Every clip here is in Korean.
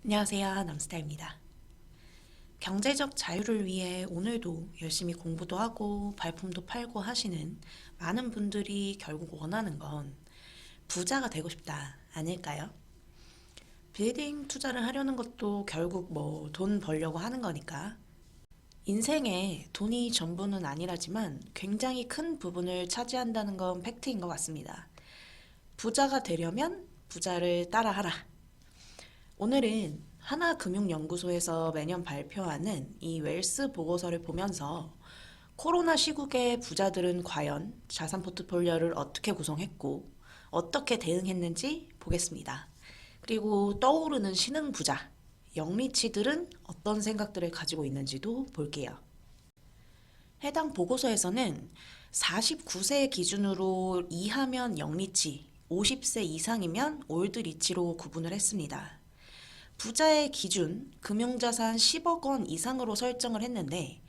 안녕하세요. 남스타입니다. 경제적 자유를 위해 오늘도 열심히 공부도 하고 발품도 팔고 하시는 많은 분들이 결국 원하는 건 부자가 되고 싶다 아닐까요? 빌딩 투자를 하려는 것도 결국 돈 벌려고 하는 거니까. 인생에 돈이 전부는 아니라지만 굉장히 큰 부분을 차지한다는 건 팩트인 것 같습니다. 부자가 되려면 부자를 따라하라. 오늘은 하나금융연구소에서 매년 발표하는 이 웰스 보고서를 보면서 코로나 시국에 부자들은 과연 자산 포트폴리오를 어떻게 구성했고 어떻게 대응했는지 보겠습니다. 그리고 떠오르는 신흥 부자, 영리치들은 어떤 생각들을 가지고 있는지도 볼게요. 해당 보고서에서는 49세 기준으로 이하면 영리치, 50세 이상이면 올드리치로 구분을 했습니다. 부자의 기준, 금융자산 10억 원 이상으로 설정을 했는데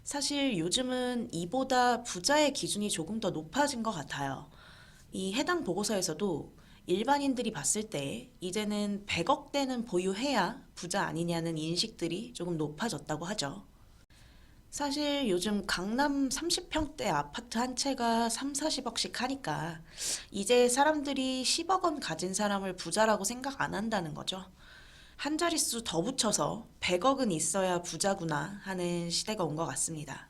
사실 요즘은 이보다 부자의 기준이 조금 더 높아진 것 같아요. 이 해당 보고서에서도 일반인들이 봤을 때 이제는 100억대는 보유해야 부자 아니냐는 인식들이 조금 높아졌다고 하죠. 사실 요즘 강남 30평대 아파트 한 채가 3, 40억씩 하니까 이제 사람들이 10억 원 가진 사람을 부자라고 생각 안 한다는 거죠. 한 자릿수 더 붙여서 100억은 있어야 부자구나 하는 시대가 온 것 같습니다.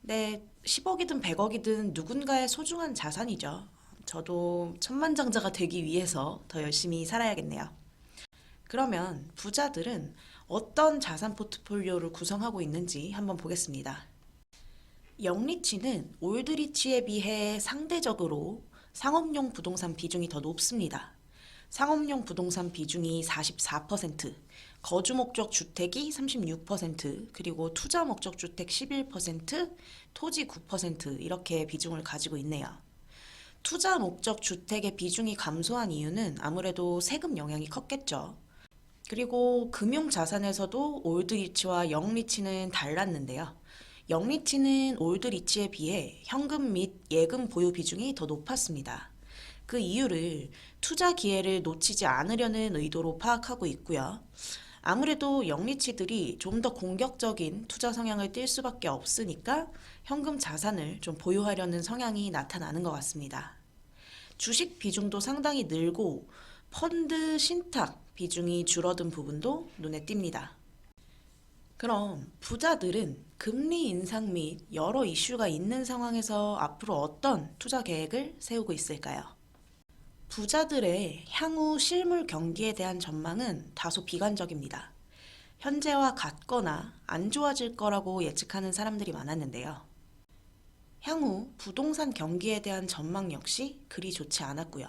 네, 10억이든 100억이든 누군가의 소중한 자산이죠. 저도 천만장자가 되기 위해서 더 열심히 살아야겠네요. 그러면 부자들은 어떤 자산 포트폴리오를 구성하고 있는지 한번 보겠습니다. 영리치는 올드리치에 비해 상대적으로 상업용 부동산 비중이 더 높습니다. 상업용 부동산 비중이 44%, 거주 목적 주택이 36%, 그리고 투자 목적 주택 11%, 토지 9% 이렇게 비중을 가지고 있네요. 투자 목적 주택의 비중이 감소한 이유는 아무래도 세금 영향이 컸겠죠. 그리고 금융 자산에서도 올드리치와 영리치는 달랐는데요. 영리치는 올드리치에 비해 현금 및 예금 보유 비중이 더 높았습니다. 그 이유를 투자 기회를 놓치지 않으려는 의도로 파악하고 있고요. 아무래도 영리치들이 좀 더 공격적인 투자 성향을 띨 수밖에 없으니까 현금 자산을 좀 보유하려는 성향이 나타나는 것 같습니다. 주식 비중도 상당히 늘고 펀드 신탁 비중이 줄어든 부분도 눈에 띕니다. 그럼 부자들은 금리 인상 및 여러 이슈가 있는 상황에서 앞으로 어떤 투자 계획을 세우고 있을까요? 부자들의 향후 실물 경기에 대한 전망은 다소 비관적입니다. 현재와 같거나 안 좋아질 거라고 예측하는 사람들이 많았는데요. 향후 부동산 경기에 대한 전망 역시 그리 좋지 않았고요.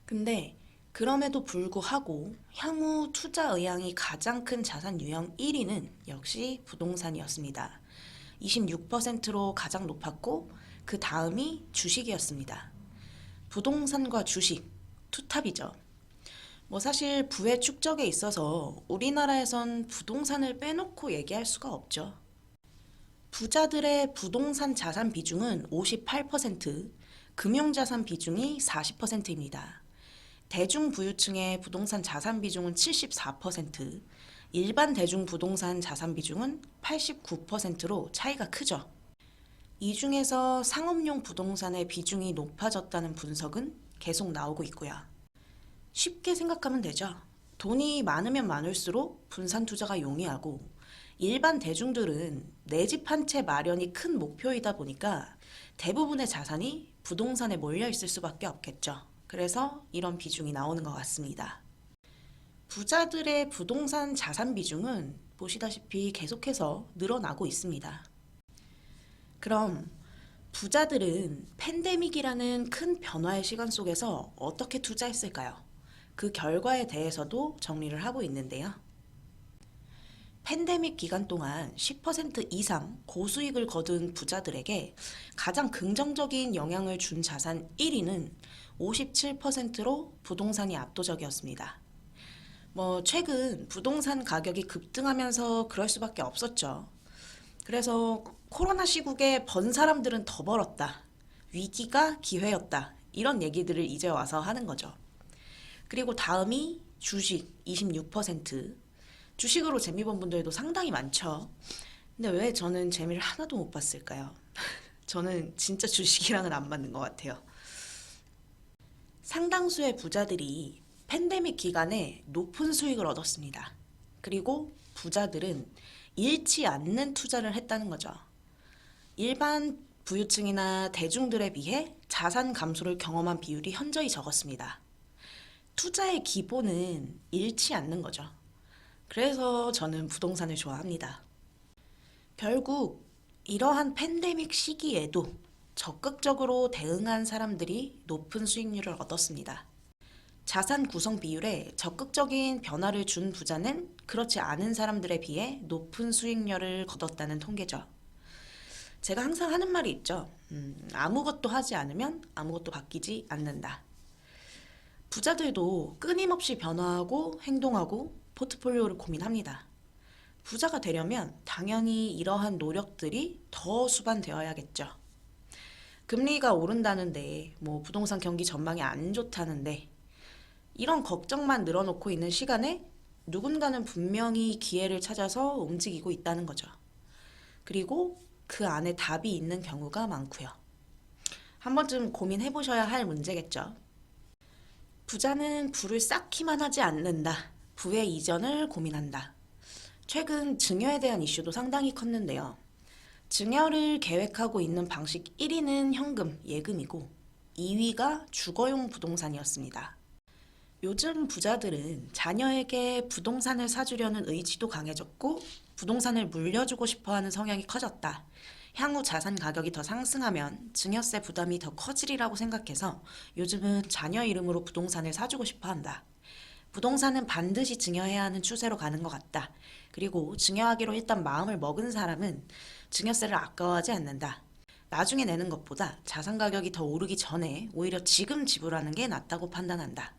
근데 그럼에도 불구하고 향후 투자 의향이 가장 큰 자산 유형 1위는 역시 부동산이었습니다. 26%로 가장 높았고 그 다음이 주식이었습니다. 부동산과 주식, 투탑이죠. 사실 부의 축적에 있어서 우리나라에선 부동산을 빼놓고 얘기할 수가 없죠. 부자들의 부동산 자산 비중은 58%, 금융자산 비중이 40%입니다. 대중부유층의 부동산 자산 비중은 74%, 일반 대중부동산 자산 비중은 89%로 차이가 크죠. 이 중에서 상업용 부동산의 비중이 높아졌다는 분석은 계속 나오고 있고요. 쉽게 생각하면 되죠. 돈이 많으면 많을수록 분산 투자가 용이하고 일반 대중들은 내 집 한 채 마련이 큰 목표이다 보니까 대부분의 자산이 부동산에 몰려 있을 수밖에 없겠죠. 그래서 이런 비중이 나오는 것 같습니다. 부자들의 부동산 자산 비중은 보시다시피 계속해서 늘어나고 있습니다. 그럼 부자들은 팬데믹이라는 큰 변화의 시간 속에서 어떻게 투자했을까요? 그 결과에 대해서도 정리를 하고 있는데요. 팬데믹 기간 동안 10% 이상 고수익을 거둔 부자들에게 가장 긍정적인 영향을 준 자산 1위는 57%로 부동산이 압도적이었습니다. 최근 부동산 가격이 급등하면서 그럴 수밖에 없었죠. 그래서 코로나 시국에 번 사람들은 더 벌었다. 위기가 기회였다. 이런 얘기들을 이제 와서 하는 거죠. 그리고 다음이 주식 26%, 주식으로 재미 본 분들도 상당히 많죠. 근데 왜 저는 재미를 하나도 못 봤을까요? 저는 진짜 주식이랑은 안 맞는 것 같아요. 상당수의 부자들이 팬데믹 기간에 높은 수익을 얻었습니다. 그리고 부자들은 잃지 않는 투자를 했다는 거죠. 일반 부유층이나 대중들에 비해 자산 감소를 경험한 비율이 현저히 적었습니다. 투자의 기본은 잃지 않는 거죠. 그래서 저는 부동산을 좋아합니다. 결국 이러한 팬데믹 시기에도 적극적으로 대응한 사람들이 높은 수익률을 얻었습니다. 자산 구성 비율에 적극적인 변화를 준 부자는 그렇지 않은 사람들에 비해 높은 수익률을 거뒀다는 통계죠. 제가 항상 하는 말이 있죠. 아무것도 하지 않으면 아무것도 바뀌지 않는다. 부자들도 끊임없이 변화하고 행동하고 포트폴리오를 고민합니다. 부자가 되려면 당연히 이러한 노력들이 더 수반되어야겠죠. 금리가 오른다는데, 부동산 경기 전망이 안 좋다는데, 이런 걱정만 늘어놓고 있는 시간에 누군가는 분명히 기회를 찾아서 움직이고 있다는 거죠. 그리고 그 안에 답이 있는 경우가 많고요. 한 번쯤 고민해보셔야 할 문제겠죠. 부자는 부를 쌓기만 하지 않는다. 부의 이전을 고민한다. 최근 증여에 대한 이슈도 상당히 컸는데요. 증여를 계획하고 있는 방식 1위는 현금, 예금이고 2위가 주거용 부동산이었습니다. 요즘 부자들은 자녀에게 부동산을 사주려는 의지도 강해졌고 부동산을 물려주고 싶어하는 성향이 커졌다. 향후 자산 가격이 더 상승하면 증여세 부담이 더 커지리라고 생각해서 요즘은 자녀 이름으로 부동산을 사주고 싶어 한다. 부동산은 반드시 증여해야 하는 추세로 가는 것 같다. 그리고 증여하기로 일단 마음을 먹은 사람은 증여세를 아까워하지 않는다. 나중에 내는 것보다 자산 가격이 더 오르기 전에 오히려 지금 지불하는 게 낫다고 판단한다.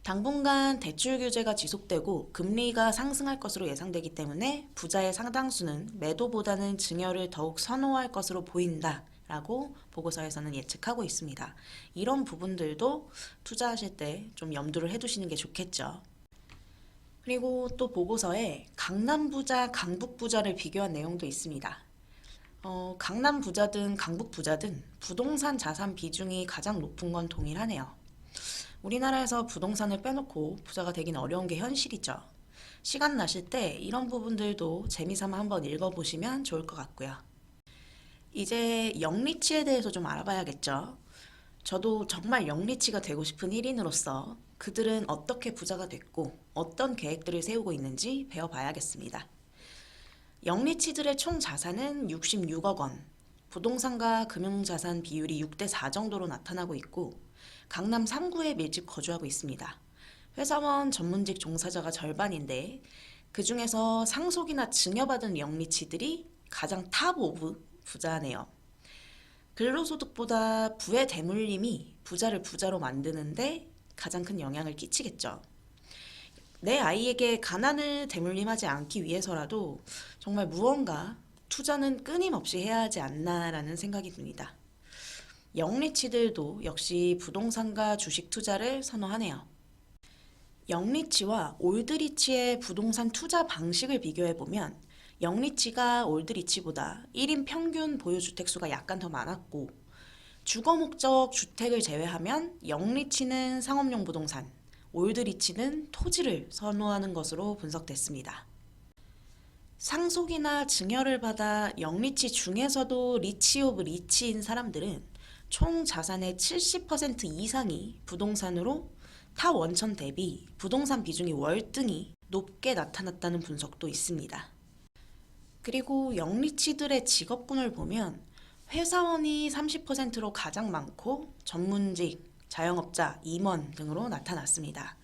당분간 대출 규제가 지속되고 금리가 상승할 것으로 예상되기 때문에 부자의 상당수는 매도보다는 증여를 더욱 선호할 것으로 보인다 라고 보고서에서는 예측하고 있습니다. 이런 부분들도 투자하실 때 좀 염두를 해두시는 게 좋겠죠. 그리고 또 보고서에 강남 부자, 강북 부자를 비교한 내용도 있습니다. 강남 부자든 강북 부자든 부동산 자산 비중이 가장 높은 건 동일하네요. 우리나라에서 부동산을 빼놓고 부자가 되긴 어려운 게 현실이죠. 시간 나실 때 이런 부분들도 재미삼아 한번 읽어보시면 좋을 것 같고요. 이제 영리치에 대해서 좀 알아봐야겠죠. 저도 정말 영리치가 되고 싶은 1인으로서 그들은 어떻게 부자가 됐고 어떤 계획들을 세우고 있는지 배워봐야겠습니다. 영리치들의 총 자산은 66억 원, 부동산과 금융자산 비율이 6대 4 정도로 나타나고 있고 강남 3구에 밀집 거주하고 있습니다. 회사원 전문직 종사자가 절반인데 그 중에서 상속이나 증여받은 영리치들이 가장 탑 오브 부자네요. 근로소득보다 부의 대물림이 부자를 부자로 만드는데 가장 큰 영향을 끼치겠죠. 내 아이에게 가난을 대물림하지 않기 위해서라도 정말 무언가 투자는 끊임없이 해야 하지 않나라는 생각이 듭니다. 영리치들도 역시 부동산과 주식 투자를 선호하네요. 영리치와 올드리치의 부동산 투자 방식을 비교해보면 영리치가 올드리치보다 1인 평균 보유주택수가 약간 더 많았고 주거 목적 주택을 제외하면 영리치는 상업용 부동산, 올드리치는 토지를 선호하는 것으로 분석됐습니다. 상속이나 증여를 받아 영리치 중에서도 리치 오브 리치인 사람들은 총 자산의 70% 이상이 부동산으로 타 원천 대비 부동산 비중이 월등히 높게 나타났다는 분석도 있습니다. 그리고 영리치들의 직업군을 보면 회사원이 30%로 가장 많고 전문직, 자영업자, 임원 등으로 나타났습니다.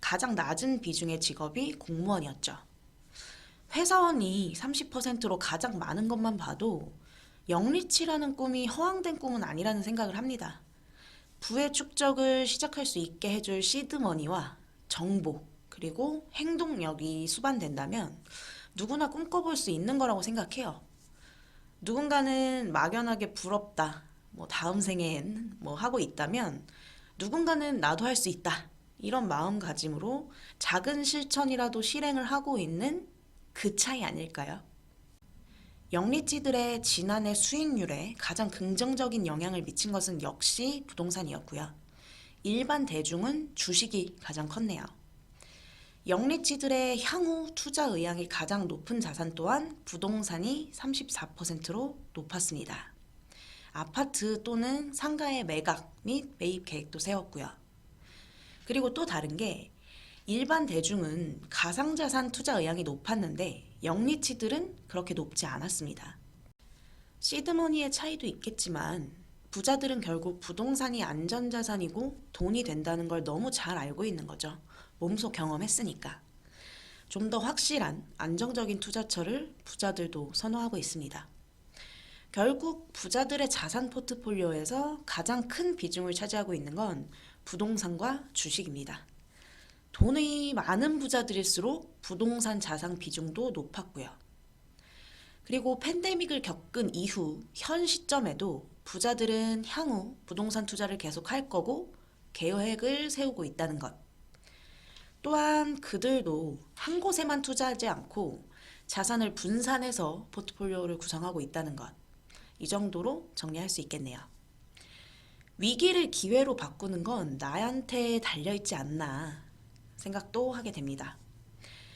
가장 낮은 비중의 직업이 공무원이었죠. 회사원이 30%로 가장 많은 것만 봐도 영리치라는 꿈이 허황된 꿈은 아니라는 생각을 합니다. 부의 축적을 시작할 수 있게 해줄 시드머니와 정보 그리고 행동력이 수반된다면 누구나 꿈꿔볼 수 있는 거라고 생각해요. 누군가는 막연하게 부럽다, 다음 생엔 하고 있다면 누군가는 나도 할 수 있다 이런 마음가짐으로 작은 실천이라도 실행을 하고 있는 그 차이 아닐까요? 영리치들의 지난해 수익률에 가장 긍정적인 영향을 미친 것은 역시 부동산이었고요. 일반 대중은 주식이 가장 컸네요. 영리치들의 향후 투자 의향이 가장 높은 자산 또한 부동산이 34%로 높았습니다. 아파트 또는 상가의 매각 및 매입 계획도 세웠고요. 그리고 또 다른 게 일반 대중은 가상자산 투자 의향이 높았는데 영리치들은 그렇게 높지 않았습니다. 시드머니의 차이도 있겠지만 부자들은 결국 부동산이 안전자산이고 돈이 된다는 걸 너무 잘 알고 있는 거죠. 몸소 경험했으니까. 좀 더 확실한 안정적인 투자처를 부자들도 선호하고 있습니다. 결국 부자들의 자산 포트폴리오에서 가장 큰 비중을 차지하고 있는 건 부동산과 주식입니다. 돈이 많은 부자들일수록 부동산 자산 비중도 높았고요. 그리고 팬데믹을 겪은 이후 현 시점에도 부자들은 향후 부동산 투자를 계속할 거고 계획을 세우고 있다는 것. 또한 그들도 한 곳에만 투자하지 않고 자산을 분산해서 포트폴리오를 구성하고 있다는 것. 이 정도로 정리할 수 있겠네요. 위기를 기회로 바꾸는 건 나한테 달려있지 않나 생각도 하게 됩니다.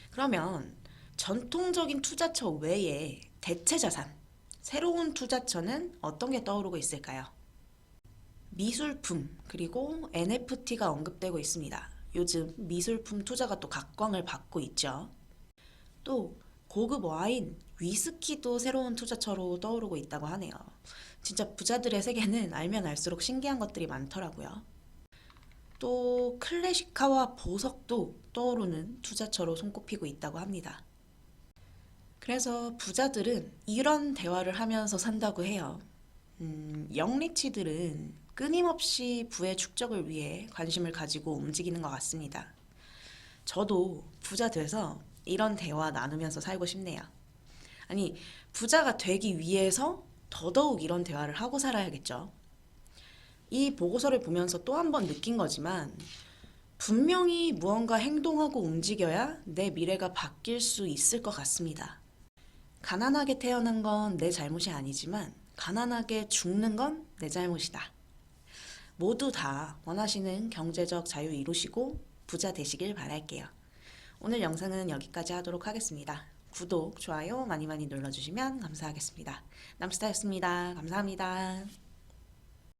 그러면 전통적인 투자처 외에 대체 자산, 새로운 투자처는 어떤 게 떠오르고 있을까요? 미술품, 그리고 NFT가 언급되고 있습니다. 요즘 미술품 투자가 또 각광을 받고 있죠. 또 고급 와인, 위스키도 새로운 투자처로 떠오르고 있다고 하네요. 진짜 부자들의 세계는 알면 알수록 신기한 것들이 많더라고요. 또 클래식화와 보석도 떠오르는 투자처로 손꼽히고 있다고 합니다. 그래서 부자들은 이런 대화를 하면서 산다고 해요. 영리치들은 끊임없이 부의 축적을 위해 관심을 가지고 움직이는 것 같습니다. 저도 부자 돼서 이런 대화 나누면서 살고 싶네요. 아니, 부자가 되기 위해서 더더욱 이런 대화를 하고 살아야겠죠. 이 보고서를 보면서 또 한 번 느낀 거지만 분명히 무언가 행동하고 움직여야 내 미래가 바뀔 수 있을 것 같습니다. 가난하게 태어난 건 내 잘못이 아니지만 가난하게 죽는 건 내 잘못이다. 모두 다 원하시는 경제적 자유 이루시고 부자 되시길 바랄게요. 오늘 영상은 여기까지 하도록 하겠습니다. 구독, 좋아요 많이 많이 눌러주시면 감사하겠습니다. 남스타였습니다. 감사합니다.